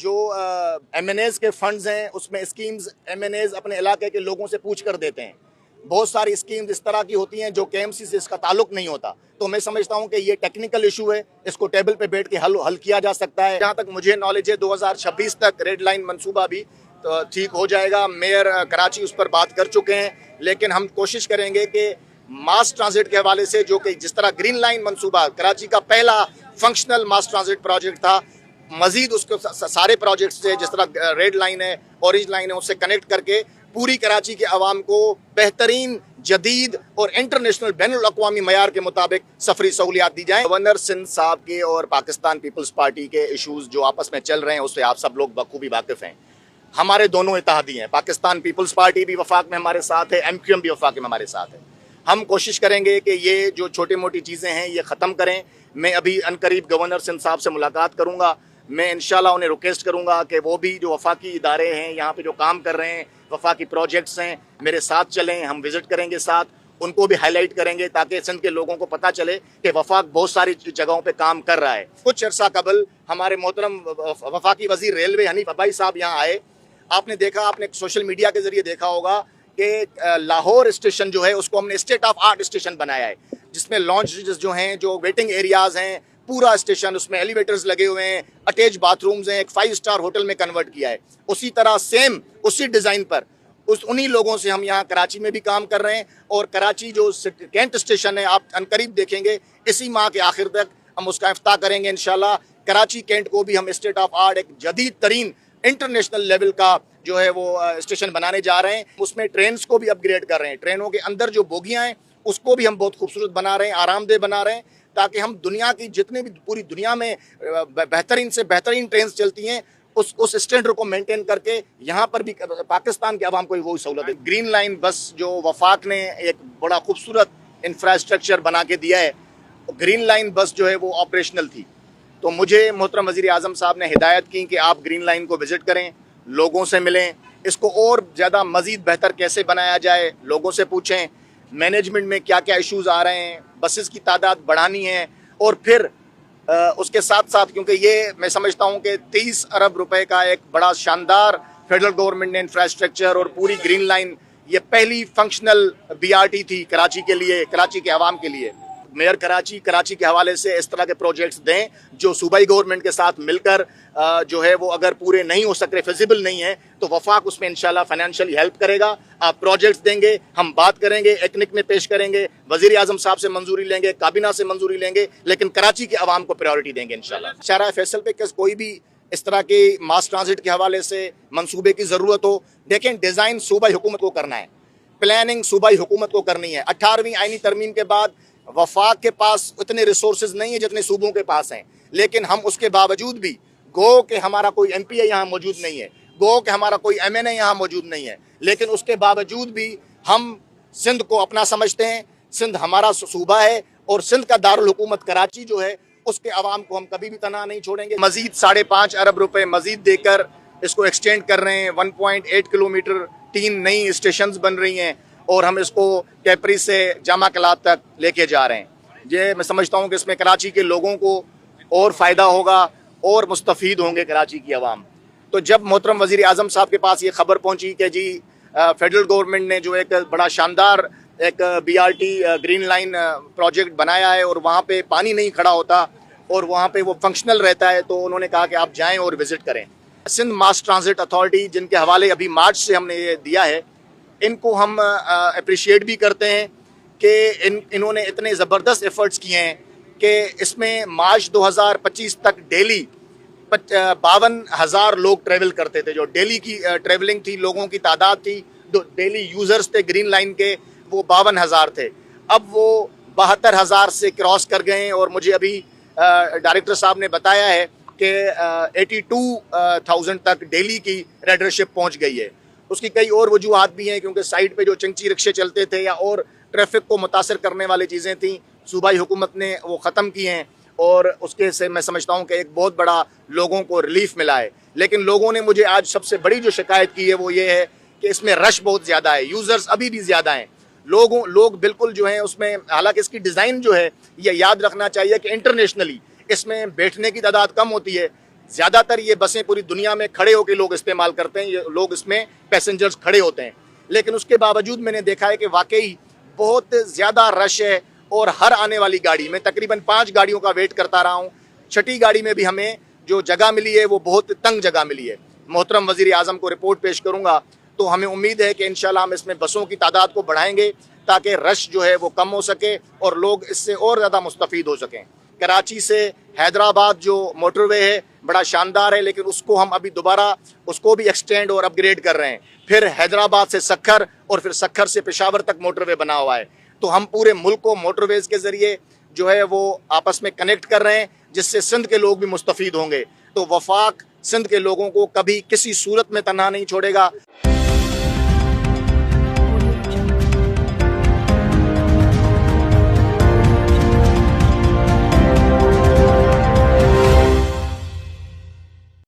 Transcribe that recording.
जो MNAs के funds हैं उसमें स्कीम्स MNAs अपने इलाके के लोगों से पूछ कर देते हैं। बहुत सारी स्कीम्स इस तरह की होती हैं जो KMC से इसका ताल्लुक नहीं होता। तो मैं समझता हूं कि ये टेक्निकल इशू है, इसको टेबल पे बैठ के हल किया जा सकता है। जहां तक मुझे नॉलेज है 2026 तक रेड लाइन मंसूबा भी तो ठीक हो जाएगा। मेयर कराची उस पर बात कर चुके हैं, लेकिन हम कोशिश करेंगे कि मास ट्रांजिट के हवाले से, जो कि जिस तरह ग्रीन लाइन मंसूबा कराची का पहला फंक्शनल मास ट्रांजिट प्रोजेक्ट था, मजीद उसको सारे प्रोजेक्ट से जिस तरह रेड लाइन है, ऑरेंज लाइन है, उससे कनेक्ट करके पूरी कराची के अवाम को बेहतरीन जदीद और इंटरनेशनल बैनुल अक़वामी मयार के मुताबिक सफरी सहूलियात दी जाएं। गवर्नर सिंध साहब के और पाकिस्तान पीपल्स पार्टी के इशूज़ जो आपस में चल रहे हैं उससे आप सब लोग बखूबी वाकिफ़ हैं। हमारे दोनों इत्तेहादी हैं, पाकिस्तान पीपल्स पार्टी भी वफाक में हमारे साथ है, MQM भी वफाक में हमारे साथ है। हम कोशिश करेंगे कि ये जो छोटी मोटी चीज़ें हैं ये ख़त्म करें। मैं अभी अनकरीब गवर्नर सिंध साहब से मुलाकात करूँगा। मैं इंशाल्लाह उन्हें रिक्वेस्ट करूँगा कि वो भी जो वफाकी इदारे हैं यहाँ पे जो काम कर रहे हैं, वफाकी प्रोजेक्ट्स हैं, मेरे साथ चलें। हम विज़िट करेंगे साथ, उनको भी हाईलाइट करेंगे ताकि सिंध के लोगों को पता चले कि वफाक बहुत सारी जगहों पे काम कर रहा है। कुछ अर्सा कबल हमारे मोहतरम वफाकी वज़ीर रेलवे हनीफ अब्बाई साहब यहाँ आए। आपने देखा, आपने सोशल मीडिया के ज़रिए देखा होगा कि लाहौर स्टेशन जो है उसको हमने स्टेट ऑफ आर्ट स्टेशन बनाया है, जिसमें लॉन्चेस जो हैं, जो वेटिंग एरियाज़ हैं, पूरा स्टेशन, उसमें एलिवेटर्स लगे हुए हैं, अटैच बाथरूम्स हैं, एक 5 स्टार होटल में कन्वर्ट किया है। उसी तरह सेम उसी डिज़ाइन पर उन्हीं लोगों से हम यहाँ कराची में भी काम कर रहे हैं। और कराची जो कैंट स्टेशन है, आप अनकरीब देखेंगे इसी माह के आखिर तक हम उसका इफ्ताह करेंगे इंशाल्लाह। कराची कैंट को भी हम स्टेट ऑफ आर्ट, एक जदीद तरीन इंटरनेशनल लेवल का जो है वो स्टेशन बनाने जा रहे हैं। उसमें ट्रेन्स को भी अपग्रेड कर रहे हैं, ट्रेनों के अंदर जो बोगियाँ हैं उसको भी हम बहुत खूबसूरत बना रहे हैं, आरामदेह बना रहे हैं, ताकि हम दुनिया की जितने भी पूरी दुनिया में बेहतरीन से बेहतरीन ट्रेन चलती हैं उस स्टैंडर्ड को मेंटेन करके यहाँ पर भी पाकिस्तान के अवाम को भी वही सहूलत है। ग्रीन लाइन बस जो वफाक ने एक बड़ा खूबसूरत इंफ्रास्ट्रक्चर बना के दिया है, ग्रीन लाइन बस जो है वो ऑपरेशनल थी। तो मुझे मोहतरम वज़ीर आज़म साहब ने हिदायत की कि आप ग्रीन लाइन को विज़िट करें, लोगों से मिलें, इसको और ज़्यादा मज़ीद बेहतर कैसे बनाया जाए लोगों से पूछें, मैनेजमेंट में क्या क्या इश्यूज़ आ रहे हैं, बसेस की तादाद बढ़ानी है। और फिर उसके साथ साथ, क्योंकि ये मैं समझता हूँ कि 30 अरब रुपए का एक बड़ा शानदार फेडरल गवर्नमेंट ने इंफ्रास्ट्रक्चर और पूरी ग्रीन लाइन, ये पहली फंक्शनल BRT थी कराची के लिए, कराची के अवाम के लिए। मेयर कराची के हवाले से इस तरह के प्रोजेक्ट्स दें जो सूबाई गवर्नमेंट के साथ मिलकर जो है वो अगर पूरे नहीं हो सकते, फिजिबल नहीं है, तो वफाक उसमें इंशाल्लाह फाइनेंशियली हेल्प करेगा। आप प्रोजेक्ट्स देंगे, हम बात करेंगे, एक्निक में पेश करेंगे, वज़ीर आज़म साहब से मंजूरी लेंगे, काबीना से मंजूरी लेंगे, लेकिन कराची के अवाम को प्रायोरिटी देंगे इंशाल्लाह। शाहरा फैसल पे कोई भी इस तरह के मास ट्रांजिट के हवाले से मंसूबे की ज़रूरत हो, देखें डिज़ाइन सूबाई हुकूमत को करना है, प्लानिंग सूबाई हुकूमत को करनी है। 18वीं आईनी तरमीम के बाद वफाक के पास उतने रिसोर्सेज नहीं है जितने सूबों के पास हैं, लेकिन हम उसके बावजूद भी, गो कि हमारा कोई MPA यहाँ मौजूद नहीं है, गो कि हमारा कोई MNA यहाँ मौजूद नहीं है, लेकिन उसके बावजूद भी हम सिंध को अपना समझते हैं। सिंध हमारा सूबा है और सिंध का दारुल हुकूमत कराची जो है उसके अवाम को हम कभी भी तना नहीं छोड़ेंगे। मजीद 5.5 अरब रुपए मजीद देकर इसको एक्सटेंड कर रहे हैं। 1.8 किलोमीटर 3 नई स्टेशंस बन रही हैं और हम इसको कैपरी से जामा कलात तक लेके जा रहे हैं। ये मैं समझता हूँ कि इसमें कराची के लोगों को और फ़ायदा होगा और मुस्तफ़ीद होंगे कराची की आवाम। तो जब मोहतरम वज़ीर आज़म साहब के पास ये खबर पहुँची कि जी फेडरल गवर्नमेंट ने जो एक बड़ा शानदार एक BRT ग्रीन लाइन प्रोजेक्ट बनाया है और वहाँ पे पानी नहीं खड़ा होता और वहाँ पे वो फंक्शनल रहता है, तो उन्होंने कहा कि आप जाएँ और विज़िट करें। सिंध मास ट्रांजिट अथॉरिटी, जिनके हवाले अभी मार्च से हमने ये दिया है, इनको हम अप्रिशिएट भी करते हैं कि इन्होंने इतने ज़बरदस्त एफ़र्ट्स किए हैं कि इसमें मार्च 2025 तक डेली 52,000 लोग ट्रैवल करते थे। जो डेली की ट्रैवलिंग थी, लोगों की तादाद थी, डेली यूज़र्स थे ग्रीन लाइन के, वो 52,000 थे। अब वो 72,000 से क्रॉस कर गए हैं और मुझे अभी डायरेक्टर साहब ने बताया है कि 82,000 तक डेली की राइडरशिप पहुंच गई है। उसकी कई और वजूहात भी हैं, क्योंकि साइड पे जो चंची रिक्शे चलते थे या और ट्रैफिक को मुतासर करने वाली चीज़ें थीं, सूबाई हुकूमत ने वो ख़त्म की हैं और उसके से मैं समझता हूँ कि एक बहुत बड़ा लोगों को रिलीफ मिला है। लेकिन लोगों ने मुझे आज सबसे बड़ी जो शिकायत की है वो ये है कि इसमें रश बहुत ज़्यादा है, यूज़र्स अभी भी ज़्यादा हैं, लोग बिल्कुल जो हैं उसमें, हालांकि इसकी डिज़ाइन जो है ये याद रखना चाहिए कि इंटरनेशनली इसमें बैठने की तादाद कम होती है, ज़्यादातर ये बसें पूरी दुनिया में खड़े होकर लोग इस्तेमाल करते हैं, ये लोग इसमें पैसेंजर्स खड़े होते हैं, लेकिन उसके बावजूद मैंने देखा है कि वाकई बहुत ज़्यादा रश है। और हर आने वाली गाड़ी में तकरीबन 5 गाड़ियों का वेट करता रहा हूँ, छठी गाड़ी में भी हमें जो जगह मिली है वो बहुत तंग जगह मिली है। मोहतरम वज़ीर आज़म को रिपोर्ट पेश करूँगा, तो हमें उम्मीद है कि इंशाल्लाह हम इसमें बसों की तादाद को बढ़ाएंगे ताकि रश जो है वो कम हो सके और लोग इससे और ज़्यादा मुस्तफ़ीद हो सकें। कराची से हैदराबाद जो मोटरवे है बड़ा शानदार है, लेकिन उसको हम अभी दोबारा उसको भी एक्सटेंड और अपग्रेड कर रहे हैं। फिर हैदराबाद से सक्खर और फिर सक्खर से पेशावर तक मोटरवे बना हुआ है। तो हम पूरे मुल्क को मोटरवेज के ज़रिए जो है वो आपस में कनेक्ट कर रहे हैं, जिससे सिंध के लोग भी मुस्तफ़ीद होंगे। तो वफाक सिंध के लोगों को कभी किसी सूरत में तन्हा नहीं छोड़ेगा।